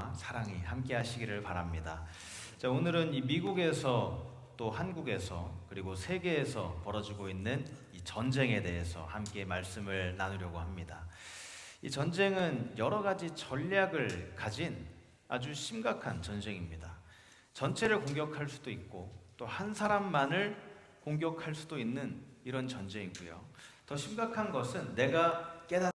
은혜와 사랑이 함께 하시기를 바랍니다. 자, 오늘은 이 미국에서 또 한국에서 그리고 세계에서 벌어지고 있는 이 전쟁에 대해서 함께 말씀을 나누려고 합니다. 이 전쟁은 여러 가지 전략을 가진 아주 심각한 전쟁입니다. 전체를 공격할 수도 있고 또 한 사람만을 공격할 수도 있는 이런 전쟁이고요. 더 심각한 것은 내가 깨닫지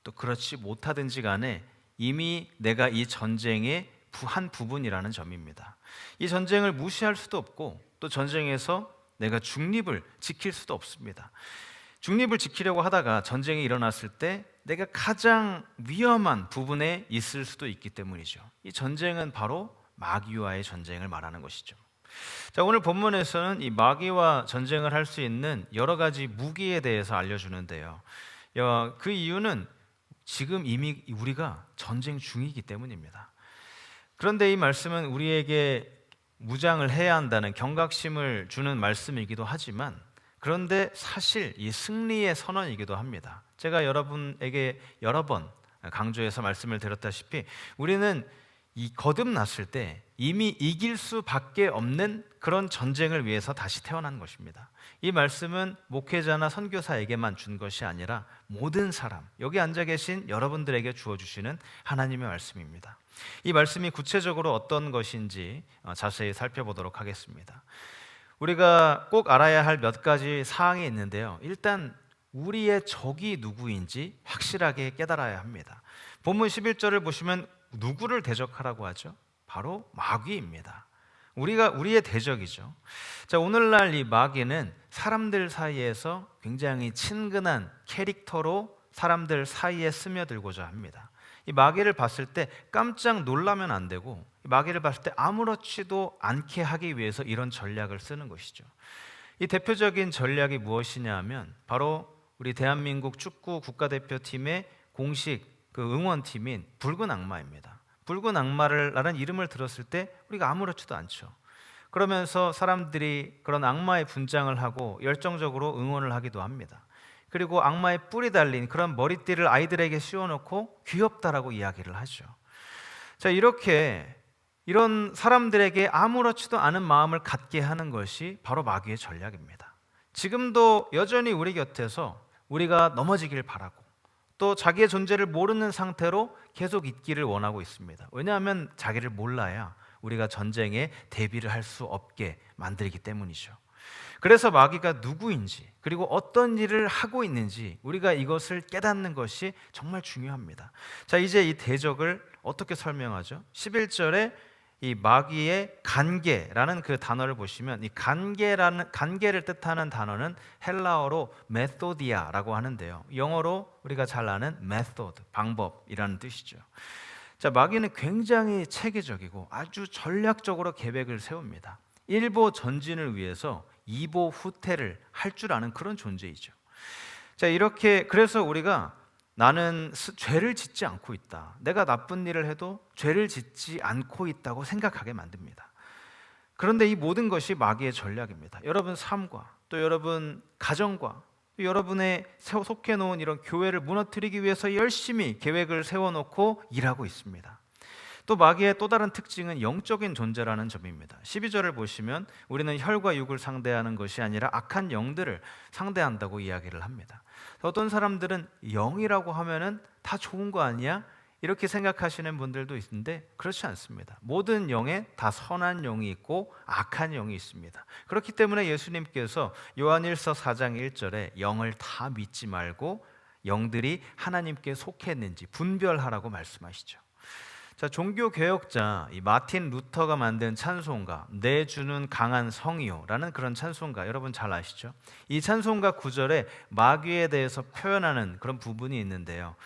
또 그렇지 못하든지 간에 이미 내가 이 전쟁의 한 부분이라는 점입니다. 이 전쟁을 무시할 수도 없고 또 전쟁에서 내가 중립을 지킬 수도 없습니다. 중립을 지키려고 하다가 전쟁이 일어났을 때 내가 가장 위험한 부분에 있을 수도 있기 때문이죠. 이 전쟁은 바로 마귀와의 전쟁을 말하는 것이죠. 자, 오늘 본문에서는 이 마귀와 전쟁을 할 수 있는 여러 가지 무기에 대해서 알려주는데요. 그 이유는 지금 이미 우리가 전쟁 중이기 때문입니다. 그런데 이 말씀은 우리에게 무장을 해야 한다는 경각심을 주는 말씀이기도 하지만, 그런데 사실 이 승리의 선언이기도 합니다. 제가 여러분에게 여러 번 강조해서 말씀을 드렸다시피 우리는 이 거듭났을 때 이미 이길 수밖에 없는 그런 전쟁을 위해서 다시 태어난 것입니다. 이 말씀은 목회자나 선교사에게만 준 것이 아니라 모든 사람, 여기 앉아 계신 여러분들에게 주어주시는 하나님의 말씀입니다. 이 말씀이 구체적으로 어떤 것인지 자세히 살펴보도록 하겠습니다. 우리가 꼭 알아야 할 몇 가지 사항이 있는데요. 일단 우리의 적이 누구인지 확실하게 깨달아야 합니다. 본문 11절을 보시면 누구를 대적하라고 하죠? 바로 마귀입니다. 우리의 대적이죠. 자, 오늘날 이 마귀는 사람들 사이에서 굉장히 친근한 캐릭터로 사람들 사이에 스며들고자 합니다. 이 마귀를 봤을 때 깜짝 놀라면 안 되고, 마귀를 봤을 때 아무렇지도 않게 하기 위해서 이런 전략을 쓰는 것이죠. 이 대표적인 전략이 무엇이냐 하면 바로 우리 대한민국 축구 국가대표팀의 공식 응원팀인 붉은 악마입니다. 붉은 악마라는 이름을 들었을 때 우리가 아무렇지도 않죠. 그러면서 사람들이 그런 악마의 분장을 하고 열정적으로 응원을 하기도 합니다. 그리고 악마의 뿔이 달린 그런 머리띠를 아이들에게 씌워놓고 귀엽다라고 이야기를 하죠. 자, 이런 사람들에게 아무렇지도 않은 마음을 갖게 하는 것이 바로 마귀의 전략입니다. 지금도 여전히 우리 곁에서 우리가 넘어지길 바라고 또 자기의 존재를 모르는 상태로 계속 있기를 원하고 있습니다. 왜냐하면 자기를 몰라야 우리가 전쟁에 대비를 할 수 없게 만들기 때문이죠. 그래서 마귀가 누구인지 그리고 어떤 일을 하고 있는지 우리가 이것을 깨닫는 것이 정말 중요합니다. 자, 이제 이 대적을 어떻게 설명하죠? 11절에 이 마귀의 간계라는 그 단어를 보시면 이 간계를 뜻하는 단어는 헬라어로 메소디아라고 하는데요. 영어로 우리가 잘 아는 method, 방법이라는 뜻이죠. 자, 마귀는 굉장히 체계적이고 아주 전략적으로 계획을 세웁니다. 1보 전진을 위해서 2보 후퇴를 할 줄 아는 그런 존재이죠. 자, 그래서 우리가 나는 죄를 짓지 않고 있다, 내가 나쁜 일을 해도 죄를 짓지 않고 있다고 생각하게 만듭니다. 그런데 이 모든 것이 마귀의 전략입니다. 여러분 삶과 또 여러분 가정과 또 여러분의 속해 놓은 이런 교회를 무너뜨리기 위해서 열심히 계획을 세워놓고 일하고 있습니다. 또 마귀의 또 다른 특징은 영적인 존재라는 점입니다. 12절을 보시면 우리는 혈과 육을 상대하는 것이 아니라 악한 영들을 상대한다고 이야기를 합니다. 어떤 사람들은 영이라고 하면은 다 좋은 거 아니야? 이렇게 생각하시는 분들도 있는데 그렇지 않습니다. 모든 영에 다 선한 영이 있고 악한 영이 있습니다. 그렇기 때문에 예수님께서 요한일서 4장 1절에 영을 다 믿지 말고 영들이 하나님께 속했는지 분별하라고 말씀하시죠. 자, 종교개혁자 이 마틴 루터가 만든 찬송가 내 주는 강한 성이요라는 그런 찬송가 여러분 잘 아시죠? 이 찬송가 9절에 마귀에 대해서 표현하는 그런 부분이 있는데요.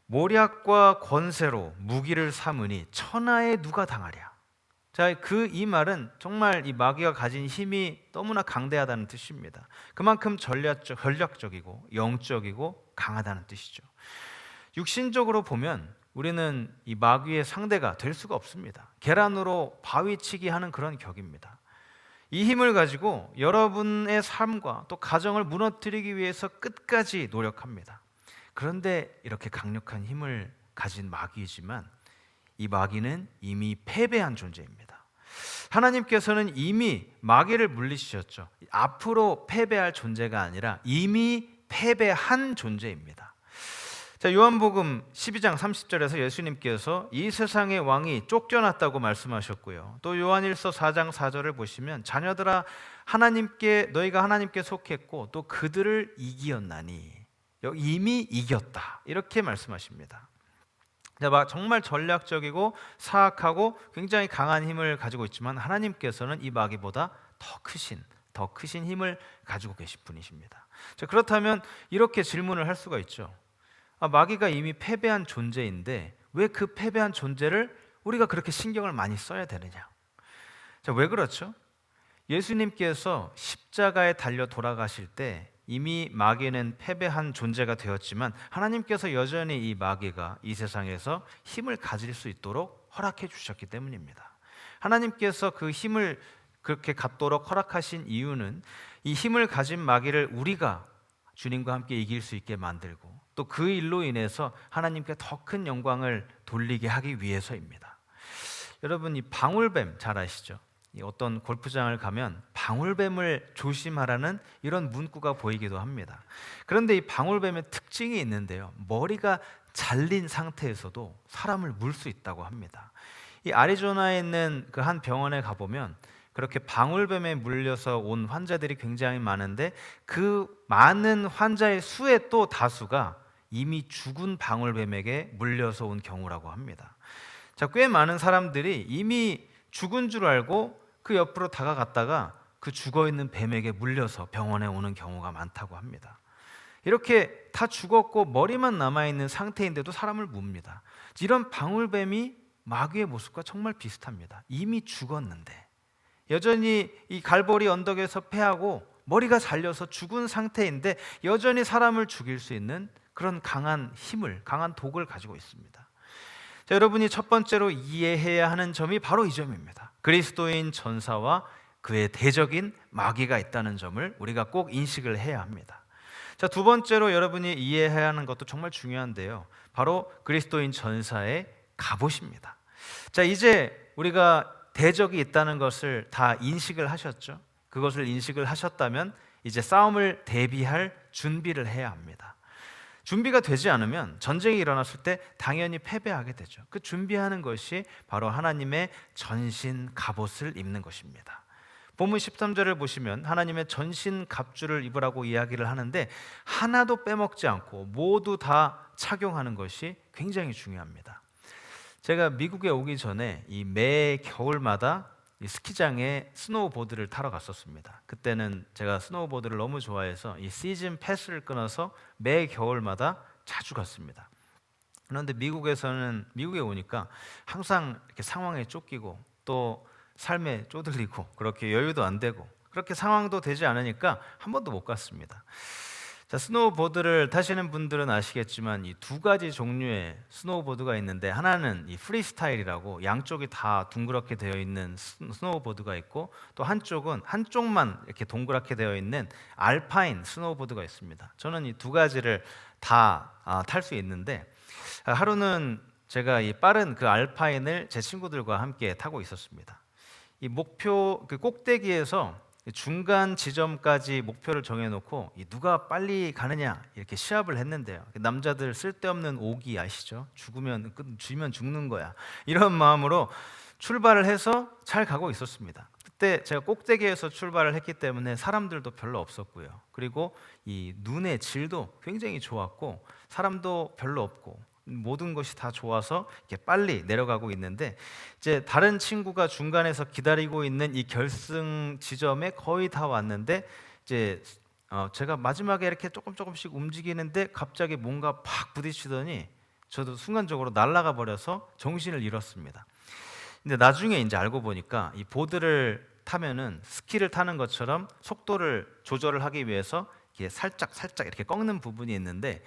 모략과 권세로 무기를 삼으니 천하에 누가 당하랴. 자, 이 말은 정말 이 마귀가 가진 힘이 너무나 강대하다는 뜻입니다. 그만큼 전략적이고 영적이고 강하다는 뜻이죠. 육신적으로 보면 우리는 이 마귀의 상대가 될 수가 없습니다. 계란으로 바위치기 하는 그런 격입니다. 이 힘을 가지고 여러분의 삶과 또 가정을 무너뜨리기 위해서 끝까지 노력합니다. 그런데 이렇게 강력한 힘을 가진 마귀이지만 이 마귀는 이미 패배한 존재입니다. 하나님께서는 이미 마귀를 물리치셨죠. 앞으로 패배할 존재가 아니라 이미 패배한 존재입니다. 자, 요한복음 12장 30절에서 예수님께서 이 세상의 왕이 쫓겨났다고 말씀하셨고요. 또 요한일서 4장 4절을 보시면 자녀들아 너희가 하나님께 속했고 또 그들을 이기었나니 이미 이겼다 이렇게 말씀하십니다. 정말 전략적이고 사악하고 굉장히 강한 힘을 가지고 있지만 하나님께서는 이 마귀보다 더 크신 힘을 가지고 계신 분이십니다. 자, 그렇다면 이렇게 질문을 할 수가 있죠. 마귀가 이미 패배한 존재인데 왜 그 패배한 존재를 우리가 그렇게 신경을 많이 써야 되느냐? 자, 왜 그렇죠? 예수님께서 십자가에 달려 돌아가실 때 이미 마귀는 패배한 존재가 되었지만 하나님께서 여전히 이 마귀가 이 세상에서 힘을 가질 수 있도록 허락해 주셨기 때문입니다. 하나님께서 그 힘을 그렇게 갖도록 허락하신 이유는 이 힘을 가진 마귀를 우리가 주님과 함께 이길 수 있게 만들고 또 그 일로 인해서 하나님께 더 큰 영광을 돌리게 하기 위해서입니다. 여러분, 이 방울뱀 잘 아시죠? 어떤 골프장을 가면 방울뱀을 조심하라는 이런 문구가 보이기도 합니다. 그런데 이 방울뱀의 특징이 있는데요, 머리가 잘린 상태에서도 사람을 물 수 있다고 합니다. 이 애리조나에 있는 그 한 병원에 가보면 그렇게 방울뱀에 물려서 온 환자들이 굉장히 많은데 그 많은 환자의 수의 또 다수가 이미 죽은 방울뱀에게 물려서 온 경우라고 합니다. 자, 꽤 많은 사람들이 이미 죽은 줄 알고 그 옆으로 다가갔다가 그 죽어있는 뱀에게 물려서 병원에 오는 경우가 많다고 합니다. 이렇게 다 죽었고 머리만 남아있는 상태인데도 사람을 뭅니다. 이런 방울뱀이 마귀의 모습과 정말 비슷합니다. 이미 죽었는데 여전히 이 갈보리 언덕에서 패하고 머리가 잘려서 죽은 상태인데 여전히 사람을 죽일 수 있는 그런 강한 독을 가지고 있습니다. 자, 여러분이 첫 번째로 이해해야 하는 점이 바로 이 점입니다. 그리스도인 전사와 그의 대적인 마귀가 있다는 점을 우리가 꼭 인식을 해야 합니다. 자, 두 번째로 여러분이 이해해야 하는 것도 정말 중요한데요, 바로 그리스도인 전사의 갑옷입니다. 자, 이제 우리가 대적이 있다는 것을 다 인식을 하셨죠? 그것을 인식을 하셨다면 이제 싸움을 대비할 준비를 해야 합니다. 준비가 되지 않으면 전쟁이 일어났을 때 당연히 패배하게 되죠. 그 준비하는 것이 바로 하나님의 전신 갑옷을 입는 것입니다. 본문 13절을 보시면 하나님의 전신 갑주를 입으라고 이야기를 하는데 하나도 빼먹지 않고 모두 다 착용하는 것이 굉장히 중요합니다. 제가 미국에 오기 전에 이 매 겨울마다 이 스키장에 스노우보드를 타러 갔었습니다. 그때는 제가 스노우보드를 너무 좋아해서 이 시즌 패스를 끊어서 매 겨울마다 자주 갔습니다. 그런데 미국에 오니까 항상 이렇게 상황에 쫓기고 또 삶에 쪼들리고 그렇게 여유도 안 되고 그렇게 상황도 되지 않으니까 한 번도 못 갔습니다. 자, 스노우보드를 타시는 분들은 아시겠지만 이 두 가지 종류의 스노우보드가 있는데 하나는 이 프리스타일이라고 양쪽이 다 둥그렇게 되어 있는 스노우보드가 있고 또 한쪽만 이렇게 동그랗게 되어 있는 알파인 스노우보드가 있습니다. 저는 이 두 가지를 다 탈 수 있는데 하루는 제가 이 빠른 그 알파인을 제 친구들과 함께 타고 있었습니다. 이 목표 그 꼭대기에서 중간 지점까지 목표를 정해놓고 누가 빨리 가느냐 이렇게 시합을 했는데요. 남자들 쓸데없는 오기 아시죠? 죽으면 죽는 거야 이런 마음으로 출발을 해서 잘 가고 있었습니다. 그때 제가 꼭대기에서 출발을 했기 때문에 사람들도 별로 없었고요. 그리고 이 눈의 질도 굉장히 좋았고 사람도 별로 없고 모든 것이 다 좋아서 이렇게 빨리 내려가고 있는데 이제 다른 친구가 중간에서 기다리고 있는 이 결승 지점에 거의 다 왔는데 이제 제가 마지막에 이렇게 조금씩 움직이는데 갑자기 뭔가 팍 부딪히더니 저도 순간적으로 날아가 버려서 정신을 잃었습니다. 근데 나중에 이제 알고 보니까 이 보드를 타면은 스키를 타는 것처럼 속도를 조절을 하기 위해서 이렇게 살짝 이렇게 꺾는 부분이 있는데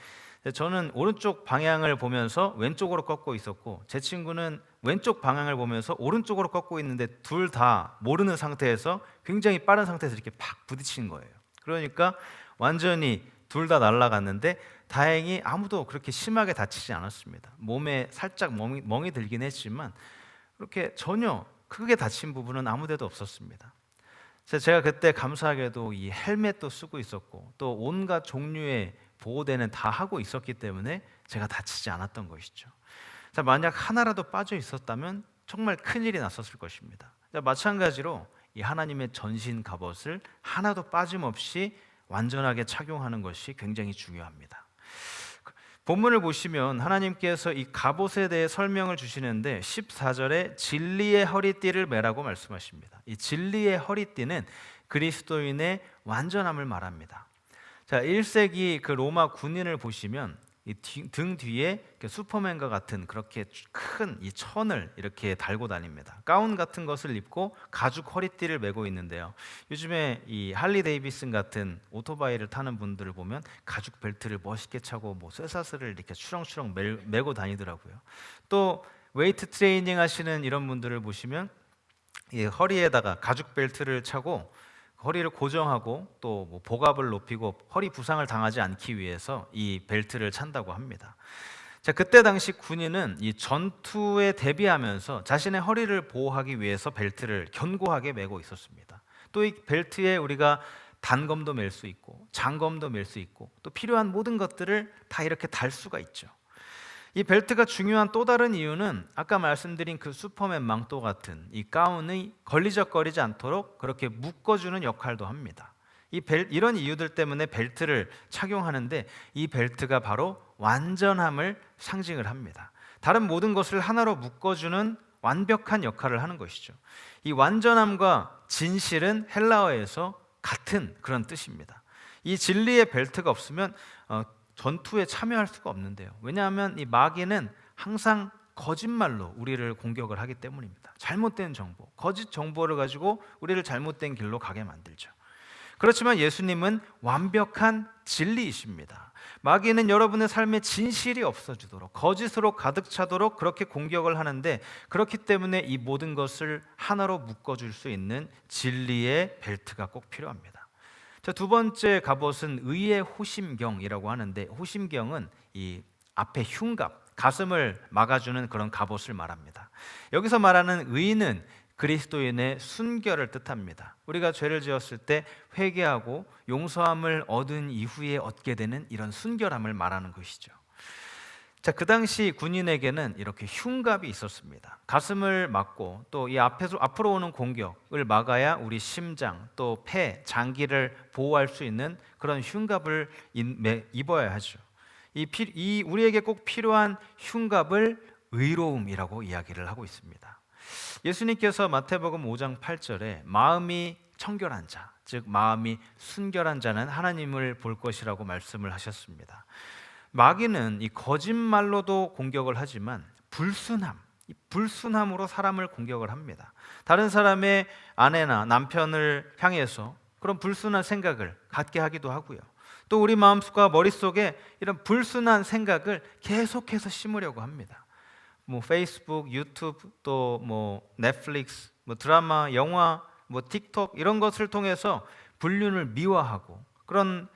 저는 오른쪽 방향을 보면서 왼쪽으로 꺾고 있었고 제 친구는 왼쪽 방향을 보면서 오른쪽으로 꺾고 있는데 둘 다 모르는 상태에서 굉장히 빠른 상태에서 이렇게 팍 부딪힌 거예요. 그러니까 완전히 둘 다 날아갔는데 다행히 아무도 그렇게 심하게 다치지 않았습니다. 몸에 살짝 멍이 들긴 했지만 그렇게 전혀 크게 다친 부분은 아무 데도 없었습니다. 제가 그때 감사하게도 이 헬멧도 쓰고 있었고 또 온갖 종류의 보호대는 다 하고 있었기 때문에 제가 다치지 않았던 것이죠. 자, 만약 하나라도 빠져 있었다면 정말 큰일이 났었을 것입니다. 자, 마찬가지로 이 하나님의 전신 갑옷을 하나도 빠짐없이 완전하게 착용하는 것이 굉장히 중요합니다. 본문을 보시면 하나님께서 이 갑옷에 대해 설명을 주시는데 14절에 진리의 허리띠를 매라고 말씀하십니다. 이 진리의 허리띠는 그리스도인의 완전함을 말합니다. 자, 1세기 그 로마 군인을 보시면 이 등 뒤에 슈퍼맨과 같은 그렇게 큰 이 천을 이렇게 달고 다닙니다. 가운 같은 것을 입고 가죽 허리띠를 메고 있는데요. 요즘에 이 할리 데이비슨 같은 오토바이를 타는 분들을 보면 가죽 벨트를 멋있게 차고 뭐 쇠사슬을 이렇게 추렁추렁 메고 다니더라고요. 또 웨이트 트레이닝 하시는 이런 분들을 보시면 이 허리에다가 가죽 벨트를 차고 허리를 고정하고 또 뭐 복압을 높이고 허리 부상을 당하지 않기 위해서 이 벨트를 찬다고 합니다. 자, 그때 당시 군인은 이 전투에 대비하면서 자신의 허리를 보호하기 위해서 벨트를 견고하게 메고 있었습니다. 또 이 벨트에 우리가 단검도 맬 수 있고 장검도 맬 수 있고 또 필요한 모든 것들을 다 이렇게 달 수가 있죠. 이 벨트가 중요한 또 다른 이유는 아까 말씀드린 그 슈퍼맨 망토 같은 이 가운이 걸리적거리지 않도록 그렇게 묶어주는 역할도 합니다. 이런 이유들 때문에 벨트를 착용하는데 이 벨트가 바로 완전함을 상징을 합니다. 다른 모든 것을 하나로 묶어주는 완벽한 역할을 하는 것이죠. 이 완전함과 진실은 헬라어에서 같은 그런 뜻입니다. 이 진리의 벨트가 없으면 전투에 참여할 수가 없는데요. 왜냐하면 이 마귀는 항상 거짓말로 우리를 공격을 하기 때문입니다. 잘못된 정보, 거짓 정보를 가지고 우리를 잘못된 길로 가게 만들죠. 그렇지만 예수님은 완벽한 진리이십니다. 마귀는 여러분의 삶에 진실이 없어지도록 거짓으로 가득 차도록 그렇게 공격을 하는데 그렇기 때문에 이 모든 것을 하나로 묶어줄 수 있는 진리의 벨트가 꼭 필요합니다. 자, 두 번째 갑옷은 의의 호심경이라고 하는데 호심경은 이 앞에 흉갑, 가슴을 막아주는 그런 갑옷을 말합니다. 여기서 말하는 의는 그리스도인의 순결을 뜻합니다. 우리가 죄를 지었을 때 회개하고 용서함을 얻은 이후에 얻게 되는 이런 순결함을 말하는 것이죠. 자, 그 당시 군인에게는 이렇게 흉갑이 있었습니다. 가슴을 막고 또 이 앞으로 오는 공격을 막아야 우리 심장 또 폐, 장기를 보호할 수 있는 그런 흉갑을 입어야 하죠. 우리에게 꼭 필요한 흉갑을 의로움이라고 이야기를 하고 있습니다. 예수님께서 마태복음 5장 8절에 마음이 청결한 자, 즉 마음이 순결한 자는 하나님을 볼 것이라고 말씀을 하셨습니다. 마귀는 이 거짓말로도 공격을 하지만 불순함으로 사람을 공격을 합니다. 다른 사람의 아내나 남편을 향해서 그런 불순한 생각을 갖게 하기도 하고요. 또 우리 마음과 머릿속에 이런 불순한 생각을 계속해서 심으려고 합니다. 뭐 페이스북, 유튜브, 또 뭐 넷플릭스, 뭐 드라마, 영화, 뭐 틱톡 이런 것을 통해서 불륜을 미화하고 그런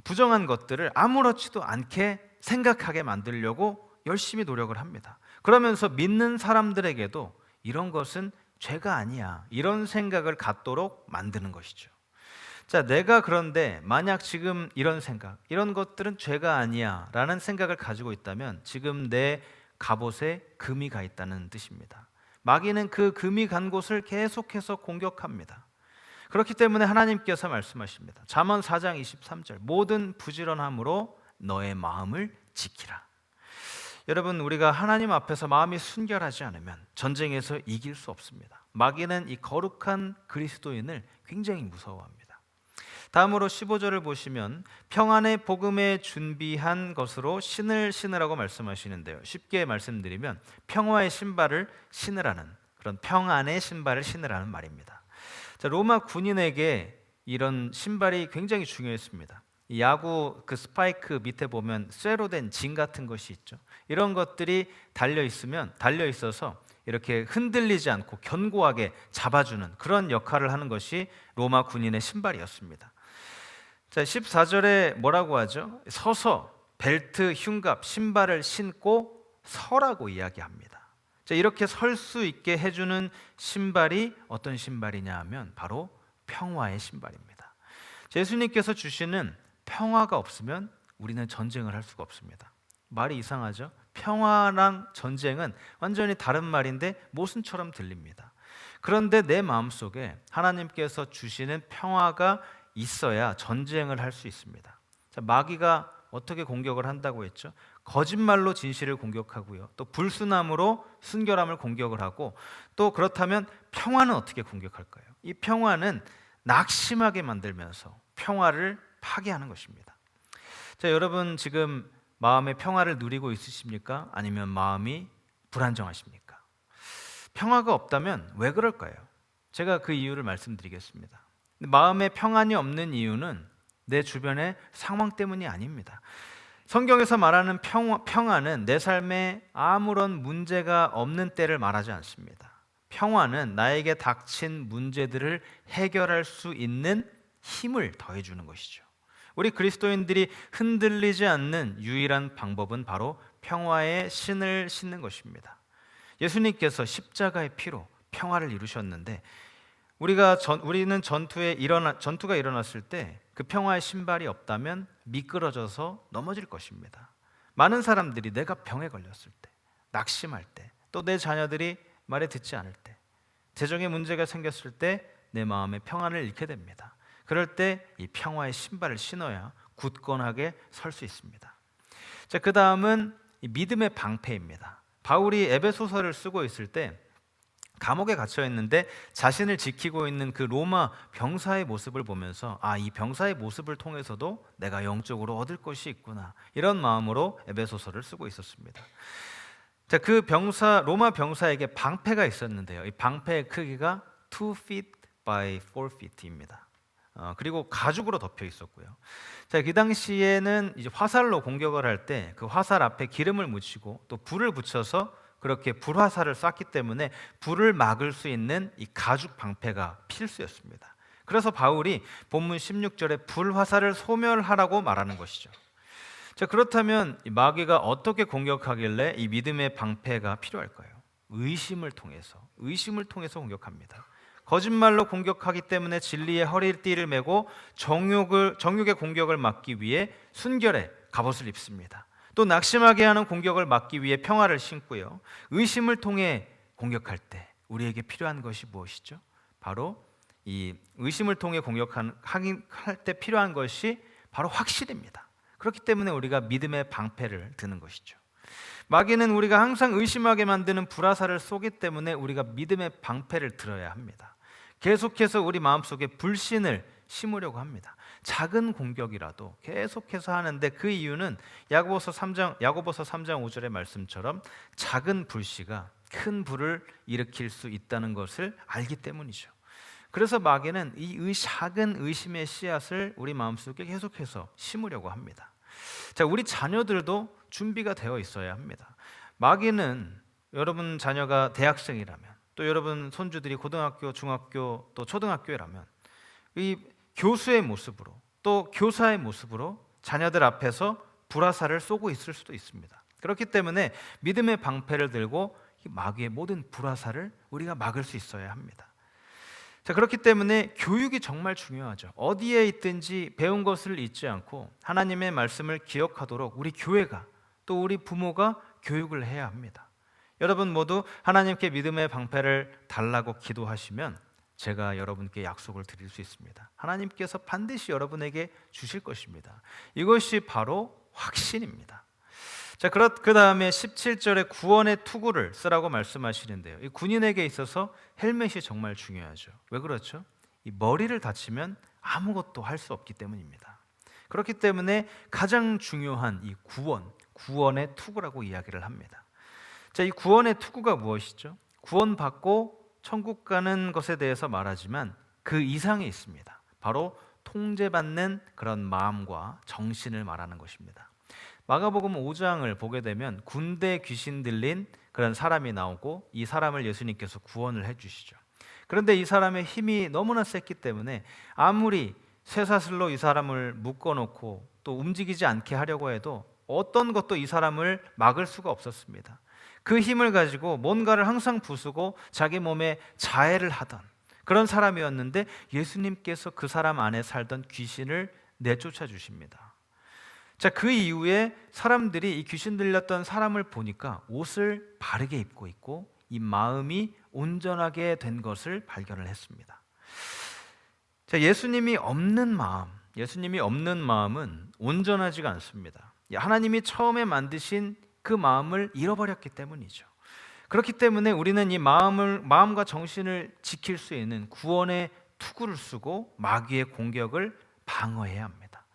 부정한 것들을 아무렇지도 않게 생각하게 만들려고 열심히 노력을 합니다. 그러면서 믿는 사람들에게도 이런 것은 죄가 아니야 이런 생각을 갖도록 만드는 것이죠. 자, 내가 그런데 만약 지금 이런 생각, 이런 것들은 죄가 아니야 라는 생각을 가지고 있다면 지금 내 갑옷에 금이 가 있다는 뜻입니다. 마귀는 그 금이 간 곳을 계속해서 공격합니다. 그렇기 때문에 하나님께서 말씀하십니다. 잠언 4장 23절 모든 부지런함으로 너의 마음을 지키라. 여러분, 우리가 하나님 앞에서 마음이 순결하지 않으면 전쟁에서 이길 수 없습니다. 마귀는 이 거룩한 그리스도인을 굉장히 무서워합니다. 다음으로 15절을 보시면 평안의 복음에 준비한 것으로 신을 신으라고 말씀하시는데요. 쉽게 말씀드리면 평화의 신발을 신으라는 그런 평안의 신발을 신으라는 말입니다. 자, 로마 군인에게 이런 신발이 굉장히 중요했습니다. 야구 그 스파이크 밑에 보면 쇠로 된 진 같은 것이 있죠. 이런 것들이 달려 있어서 이렇게 흔들리지 않고 견고하게 잡아주는 그런 역할을 하는 것이 로마 군인의 신발이었습니다. 자, 14절에 뭐라고 하죠? 서서 벨트, 흉갑, 신발을 신고 서라고 이야기합니다. 자, 이렇게 설 수 있게 해주는 신발이 어떤 신발이냐 하면 바로 평화의 신발입니다. 예수님께서 주시는 평화가 없으면 우리는 전쟁을 할 수가 없습니다. 말이 이상하죠? 평화랑 전쟁은 완전히 다른 말인데 모순처럼 들립니다. 그런데 내 마음속에 하나님께서 주시는 평화가 있어야 전쟁을 할 수 있습니다. 자, 마귀가 어떻게 공격을 한다고 했죠? 거짓말로 진실을 공격하고요. 또 불순함으로 순결함을 공격을 하고, 또 그렇다면 평화는 어떻게 공격할까요? 이 평화는 낙심하게 만들면서 평화를 파괴하는 것입니다. 자, 여러분 지금 마음의 평화를 누리고 있으십니까? 아니면 마음이 불안정하십니까? 평화가 없다면 왜 그럴까요? 제가 그 이유를 말씀드리겠습니다. 마음의 평안이 없는 이유는 내 주변의 상황 때문이 아닙니다. 성경에서 말하는 평안은 내 삶에 아무런 문제가 없는 때를 말하지 않습니다. 평화는 나에게 닥친 문제들을 해결할 수 있는 힘을 더해주는 것이죠. 우리 그리스도인들이 흔들리지 않는 유일한 방법은 바로 평화의 신을 신는 것입니다. 예수님께서 십자가의 피로 평화를 이루셨는데 우리는 전투가 일어났을 때 그 평화의 신발이 없다면 미끄러져서 넘어질 것입니다. 많은 사람들이 내가 병에 걸렸을 때, 낙심할 때, 또 내 자녀들이 말에 듣지 않을 때, 재정에 문제가 생겼을 때 내 마음의 평안을 잃게 됩니다. 그럴 때 이 평화의 신발을 신어야 굳건하게 설 수 있습니다. 자, 그 다음은 믿음의 방패입니다. 바울이 에베소서를 쓰고 있을 때 감옥에 갇혀 있는데 자신을 지키고 있는 그 로마 병사의 모습을 보면서 이 병사의 모습을 통해서도 내가 영적으로 얻을 것이 있구나, 이런 마음으로 에베소서를 쓰고 있었습니다. 자, 그 로마 병사에게 방패가 있었는데요. 이 방패의 크기가 2 feet by 4 feet입니다. 그리고 가죽으로 덮여 있었고요. 자, 그 당시에는 이제 화살로 공격을 할 때 그 화살 앞에 기름을 묻히고 또 불을 붙여서 그렇게 불화살을 쐈기 때문에 불을 막을 수 있는 이 가죽 방패가 필수였습니다. 그래서 바울이 본문 16절에 불화살을 소멸하라고 말하는 것이죠. 자, 그렇다면 이 마귀가 어떻게 공격하길래 이 믿음의 방패가 필요할까요? 의심을 통해서 공격합니다. 거짓말로 공격하기 때문에 진리의 허리띠를 메고 정욕의 공격을 막기 위해 순결의 갑옷을 입습니다. 또 낙심하게 하는 공격을 막기 위해 평화를 신고요. 의심을 통해 공격할 때 우리에게 필요한 것이 무엇이죠? 바로 이 의심을 통해 공격할 때 필요한 것이 바로 확실입니다. 그렇기 때문에 우리가 믿음의 방패를 드는 것이죠. 마귀는 우리가 항상 의심하게 만드는 불화살을 쏘기 때문에 우리가 믿음의 방패를 들어야 합니다. 계속해서 우리 마음속에 불신을 심으려고 합니다. 작은 공격이라도 계속해서 하는데 그 이유는 야고보서 3장 5절의 말씀처럼 작은 불씨가 큰 불을 일으킬 수 있다는 것을 알기 때문이죠. 그래서 마귀는 이 작은 의심의 씨앗을 우리 마음속에 계속해서 심으려고 합니다. 자, 우리 자녀들도 준비가 되어 있어야 합니다. 마귀는 여러분 자녀가 대학생이라면, 또 여러분 손주들이 고등학교, 중학교, 또 초등학교라면 이 교수의 모습으로 또 교사의 모습으로 자녀들 앞에서 불화살을 쏘고 있을 수도 있습니다. 그렇기 때문에 믿음의 방패를 들고 이 마귀의 모든 불화살을 우리가 막을 수 있어야 합니다. 자, 그렇기 때문에 교육이 정말 중요하죠. 어디에 있든지 배운 것을 잊지 않고 하나님의 말씀을 기억하도록 우리 교회가 또 우리 부모가 교육을 해야 합니다. 여러분 모두 하나님께 믿음의 방패를 달라고 기도하시면 제가 여러분께 약속을 드릴 수 있습니다. 하나님께서 반드시 여러분에게 주실 것입니다. 이것이 바로 확신입니다. 자, 그 다음에 17절에 구원의 투구를 쓰라고 말씀하시는데요. 이 군인에게 있어서 헬멧이 정말 중요하죠. 왜 그렇죠? 이 머리를 다치면 아무것도 할 수 없기 때문입니다. 그렇기 때문에 가장 중요한 이 구원의 투구라고 이야기를 합니다. 자, 이 구원의 투구가 무엇이죠? 구원받고 천국 가는 것에 대해서 말하지만 그 이상이 있습니다. 바로 통제받는 그런 마음과 정신을 말하는 것입니다. 마가복음 5장을 보게 되면 군대 귀신 들린 그런 사람이 나오고 이 사람을 예수님께서 구원을 해주시죠. 그런데 이 사람의 힘이 너무나 셌기 때문에 아무리 쇠사슬로 이 사람을 묶어놓고 또 움직이지 않게 하려고 해도 어떤 것도 이 사람을 막을 수가 없었습니다. 그 힘을 가지고 뭔가를 항상 부수고 자기 몸에 자해를 하던 그런 사람이었는데 예수님께서 그 사람 안에 살던 귀신을 내쫓아 주십니다. 자, 그 이후에 사람들이 이 귀신 들렸던 사람을 보니까 옷을 바르게 입고 있고 이 마음이 온전하게 된 것을 발견을 했습니다. 자, 예수님이 없는 마음은 온전하지가 않습니다. 하나님이 처음에 만드신 그 마음을 잃어버렸기 때문이죠. 그렇기 때문에 우리는 이 마음과 정신을 지킬 수 있는 구원의 투구를 쓰고 마귀의 공격을 방어해야 합니다.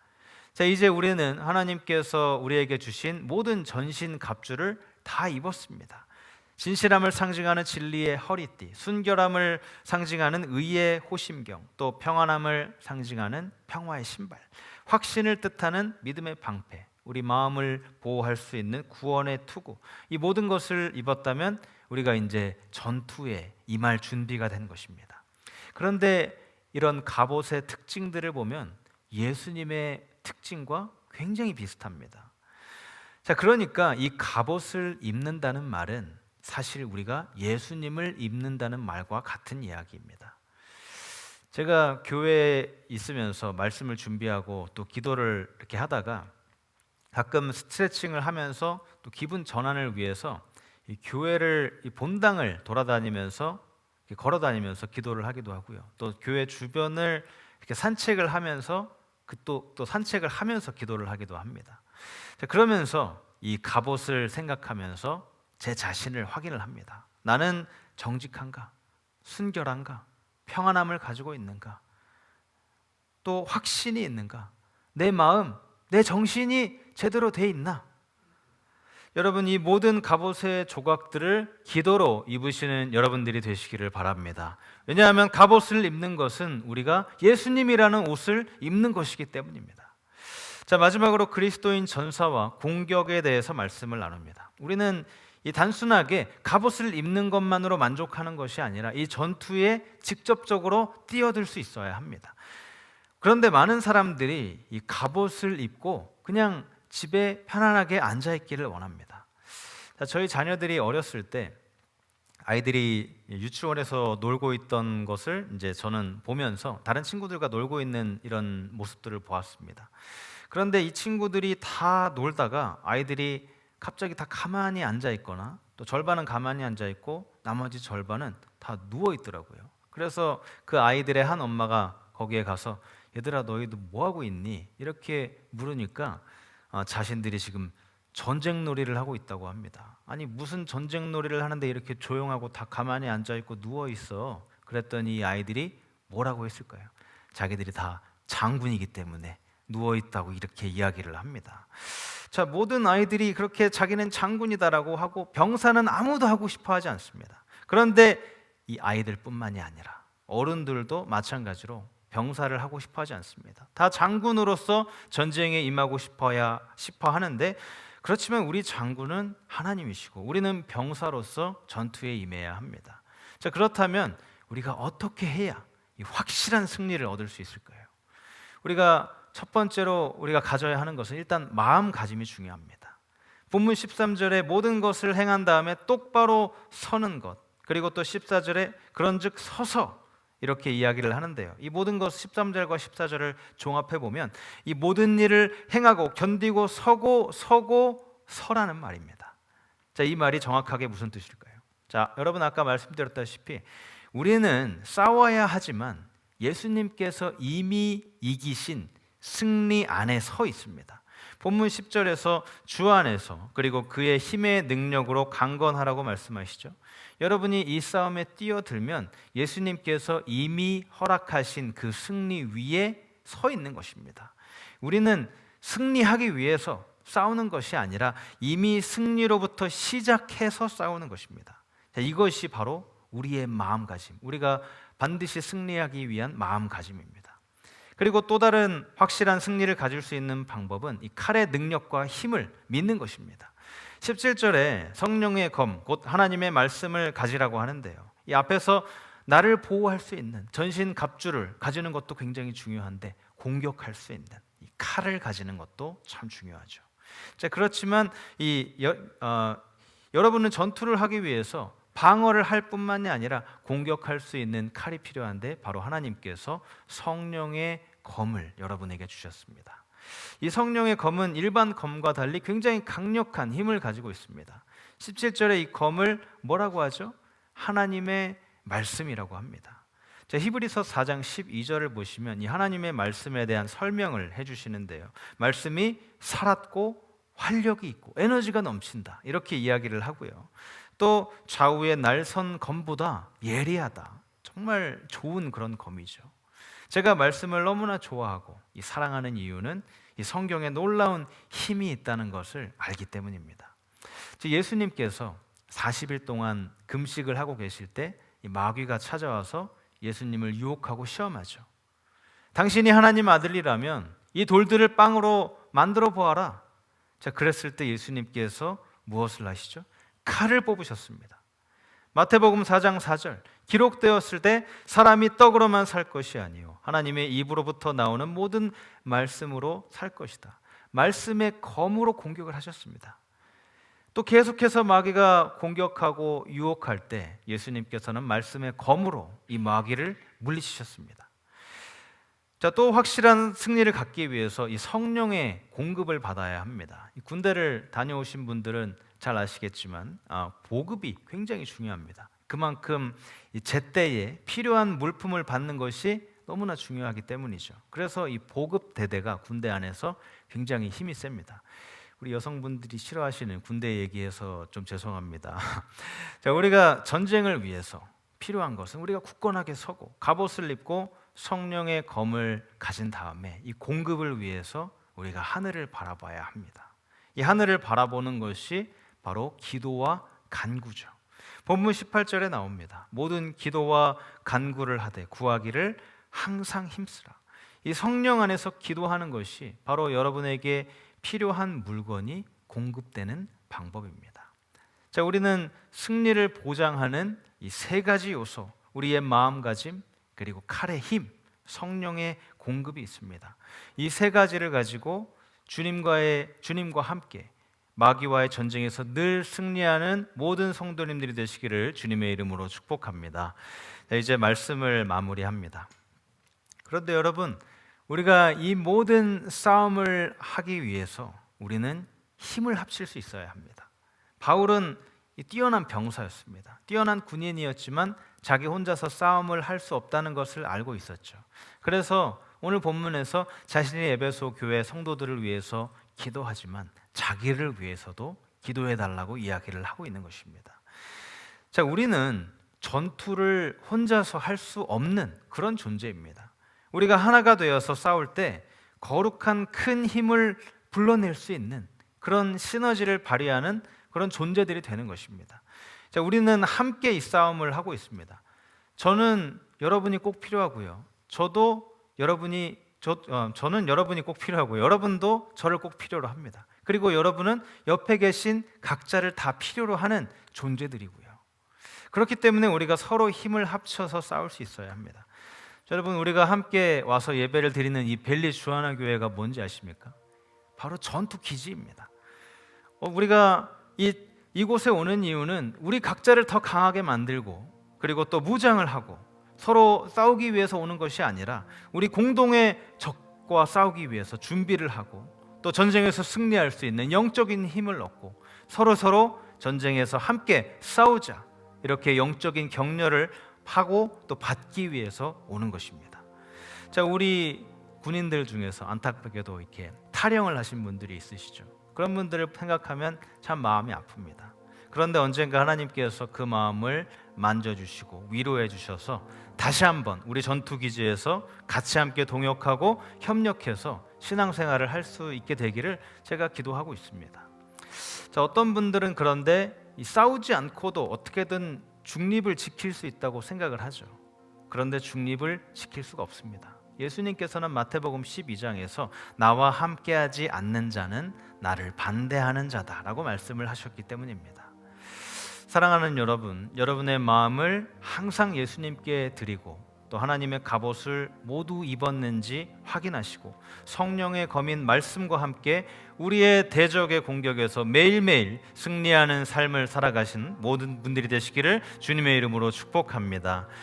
자, 이제 우리는 하나님께서 우리에게 주신 모든 전신 갑주를 다 입었습니다. 진실함을 상징하는 진리의 허리띠, 순결함을 상징하는 의의 호심경, 또 평안함을 상징하는 평화의 신발, 확신을 뜻하는 믿음의 방패, 우리 마음을 보호할 수 있는 구원의 투구, 이 모든 것을 입었다면 우리가 이제 전투에 임할 준비가 된 것입니다. 그런데 이런 갑옷의 특징들을 보면 예수님의 특징과 굉장히 비슷합니다. 자, 그러니까 이 갑옷을 입는다는 말은 사실 우리가 예수님을 입는다는 말과 같은 이야기입니다. 제가 교회에 있으면서 말씀을 준비하고 또 기도를 이렇게 하다가 가끔 스트레칭을 하면서 또 기분 전환을 위해서 이 교회를 이 본당을 돌아다니면서 걸어다니면서 기도를 하기도 하고요. 또 교회 주변을 이렇게 산책을 하면서 또 산책을 하면서 기도를 하기도 합니다. 자, 그러면서 이 갑옷을 생각하면서 제 자신을 확인을 합니다. 나는 정직한가? 순결한가? 평안함을 가지고 있는가? 또 확신이 있는가? 내 마음, 내 정신이 제대로 돼 있나? 여러분, 이 모든 갑옷의 조각들을 기도로 입으시는 여러분들이 되시기를 바랍니다. 왜냐하면 갑옷을 입는 것은 우리가 예수님이라는 옷을 입는 것이기 때문입니다. 자, 마지막으로 그리스도인 전사와 공격에 대해서 말씀을 나눕니다. 우리는 이 단순하게 갑옷을 입는 것만으로 만족하는 것이 아니라 이 전투에 직접적으로 뛰어들 수 있어야 합니다. 그런데 많은 사람들이 이 갑옷을 입고 그냥 집에 편안하게 앉아 있기를 원합니다. 자, 저희 자녀들이 어렸을 때 아이들이 유치원에서 놀고 있던 것을 이제 저는 보면서 다른 친구들과 놀고 있는 이런 모습들을 보았습니다. 그런데 이 친구들이 다 놀다가 아이들이 갑자기 다 가만히 앉아 있거나 또 절반은 가만히 앉아 있고 나머지 절반은 다 누워 있더라고요. 그래서 그 아이들의 한 엄마가 거기에 가서 얘들아 너희도 뭐 하고 있니? 이렇게 물으니까 자신들이 지금 전쟁놀이를 하고 있다고 합니다. 아니 무슨 전쟁놀이를 하는데 이렇게 조용하고 다 가만히 앉아 있고 누워 있어? 그랬더니 이 아이들이 뭐라고 했을까요? 자기들이 다 장군이기 때문에 누워 있다고 이렇게 이야기를 합니다. 자, 모든 아이들이 그렇게 자기는 장군이다라고 하고 병사는 아무도 하고 싶어 하지 않습니다. 그런데 이 아이들뿐만이 아니라 어른들도 마찬가지로 병사를 하고 싶어 하지 않습니다. 다 장군으로서 전쟁에 임하고 싶어 하는데 그렇지만 우리 장군은 하나님이시고 우리는 병사로서 전투에 임해야 합니다. 자, 그렇다면 우리가 어떻게 해야 이 확실한 승리를 얻을 수 있을까요? 우리가 첫 번째로 우리가 가져야 하는 것은 일단 마음가짐이 중요합니다. 본문 13절에 모든 것을 행한 다음에 똑바로 서는 것, 그리고 또 14절에 그런즉 서서 이렇게 이야기를 하는데요. 이 모든 것 13절과 14절을 종합해 보면 이 모든 일을 행하고 견디고 서고 서라는 말입니다. 자, 이 말이 정확하게 무슨 뜻일까요? 자, 여러분 아까 말씀드렸다시피 우리는 싸워야 하지만 예수님께서 이미 이기신 승리 안에 서 있습니다. 본문 10절에서 주 안에서 그리고 그의 힘의 능력으로 강건하라고 말씀하시죠. 여러분이 이 싸움에 뛰어들면 예수님께서 이미 허락하신 그 승리 위에 서 있는 것입니다. 우리는 승리하기 위해서 싸우는 것이 아니라 이미 승리로부터 시작해서 싸우는 것입니다. 자, 이것이 바로 우리의 마음가짐, 우리가 반드시 승리하기 위한 마음가짐입니다. 그리고 또 다른 확실한 승리를 가질 수 있는 방법은 이 칼의 능력과 힘을 믿는 것입니다. 17절에 성령의 검, 곧 하나님의 말씀을 가지라고 하는데요. 이 앞에서 나를 보호할 수 있는 전신 갑주를 가지는 것도 굉장히 중요한데 공격할 수 있는 이 칼을 가지는 것도 참 중요하죠. 자, 그렇지만 여러분은 전투를 하기 위해서 방어를 할 뿐만이 아니라 공격할 수 있는 칼이 필요한데 바로 하나님께서 성령의 검을 여러분에게 주셨습니다. 이 성령의 검은 일반 검과 달리 굉장히 강력한 힘을 가지고 있습니다. 17절에 이 검을 뭐라고 하죠? 하나님의 말씀이라고 합니다. 자, 히브리서 4장 12절을 보시면 이 하나님의 말씀에 대한 설명을 해주시는데요. 말씀이 살았고 활력이 있고 에너지가 넘친다, 이렇게 이야기를 하고요. 또 좌우의 날선 검보다 예리하다, 정말 좋은 그런 검이죠. 제가 말씀을 너무나 좋아하고 이 사랑하는 이유는 이 성경에 놀라운 힘이 있다는 것을 알기 때문입니다. 예수님께서 40일 동안 금식을 하고 계실 때 이 마귀가 찾아와서 예수님을 유혹하고 시험하죠. 당신이 하나님 아들이라면 이 돌들을 빵으로 만들어 보아라. 자, 그랬을 때 예수님께서 무엇을 하시죠? 칼을 뽑으셨습니다. 마태복음 4장 4절, 기록되었을 때 사람이 떡으로만 살 것이 아니요 하나님의 입으로부터 나오는 모든 말씀으로 살 것이다. 말씀의 검으로 공격을 하셨습니다. 또 계속해서 마귀가 공격하고 유혹할 때 예수님께서는 말씀의 검으로 이 마귀를 물리치셨습니다. 자, 또 확실한 승리를 갖기 위해서 이 성령의 공급을 받아야 합니다. 이 군대를 다녀오신 분들은 잘 아시겠지만 보급이 굉장히 중요합니다. 그만큼 이 제때에 필요한 물품을 받는 것이 너무나 중요하기 때문이죠. 그래서 이 보급 대대가 군대 안에서 굉장히 힘이 셉니다. 우리 여성분들이 싫어하시는 군대 얘기해서 좀 죄송합니다. 자, 우리가 전쟁을 위해서 필요한 것은 우리가 굳건하게 서고 갑옷을 입고 성령의 검을 가진 다음에 이 공급을 위해서 우리가 하늘을 바라봐야 합니다. 이 하늘을 바라보는 것이 바로 기도와 간구죠. 본문 18절에 나옵니다. 모든 기도와 간구를 하되 구하기를 항상 힘쓰라. 이 성령 안에서 기도하는 것이 바로 여러분에게 필요한 물건이 공급되는 방법입니다. 자, 우리는 승리를 보장하는 이 세 가지 요소, 우리의 마음가짐, 그리고 칼의 힘, 성령의 공급이 있습니다. 이 세 가지를 가지고 주님과 함께 마귀와의 전쟁에서 늘 승리하는 모든 성도님들이 되시기를 주님의 이름으로 축복합니다. 자, 이제 말씀을 마무리합니다. 그런데 여러분, 우리가 이 모든 싸움을 하기 위해서 우리는 힘을 합칠 수 있어야 합니다. 바울은 뛰어난 병사였습니다. 뛰어난 군인이었지만 자기 혼자서 싸움을 할 수 없다는 것을 알고 있었죠. 그래서 오늘 본문에서 자신의 에베소 교회 성도들을 위해서 기도하지만 자기를 위해서도 기도해 달라고 이야기를 하고 있는 것입니다. 자, 우리는 전투를 혼자서 할 수 없는 그런 존재입니다. 우리가 하나가 되어서 싸울 때 거룩한 큰 힘을 불러낼 수 있는 그런 시너지를 발휘하는 그런 존재들이 되는 것입니다. 자, 우리는 함께 이 싸움을 하고 있습니다. 저는 여러분이 꼭 필요하고요. 저는 여러분이 꼭 필요하고요. 여러분도 저를 꼭 필요로 합니다. 그리고 여러분은 옆에 계신 각자를 다 필요로 하는 존재들이고요. 그렇기 때문에 우리가 서로 힘을 합쳐서 싸울 수 있어야 합니다. 자, 여러분, 우리가 함께 와서 예배를 드리는 이 벨리 주하나 교회가 뭔지 아십니까? 바로 전투 기지입니다. 우리가 이곳에 오는 이유는 우리 각자를 더 강하게 만들고 그리고 또 무장을 하고 서로 싸우기 위해서 오는 것이 아니라 우리 공동의 적과 싸우기 위해서 준비를 하고 또 전쟁에서 승리할 수 있는 영적인 힘을 얻고 서로 전쟁에서 함께 싸우자, 이렇게 영적인 격려를 하고 또 받기 위해서 오는 것입니다. 자, 우리 군인들 중에서 안타깝게도 이렇게 탈영을 하신 분들이 있으시죠. 그런 분들을 생각하면 참 마음이 아픕니다. 그런데 언젠가 하나님께서 그 마음을 만져주시고 위로해 주셔서 다시 한번 우리 전투기지에서 같이 함께 동역하고 협력해서 신앙생활을 할 수 있게 되기를 제가 기도하고 있습니다. 자, 어떤 분들은 그런데 싸우지 않고도 어떻게든 중립을 지킬 수 있다고 생각을 하죠. 그런데 중립을 지킬 수가 없습니다. 예수님께서는 마태복음 12장에서 나와 함께하지 않는 자는 나를 반대하는 자다라고 말씀을 하셨기 때문입니다. 사랑하는 여러분, 여러분의 마음을 항상 예수님께 드리고 또 하나님의 갑옷을 모두 입었는지 확인하시고 성령의 검인 말씀과 함께 우리의 대적의 공격에서 매일매일 승리하는 삶을 살아가신 모든 분들이 되시기를 주님의 이름으로 축복합니다.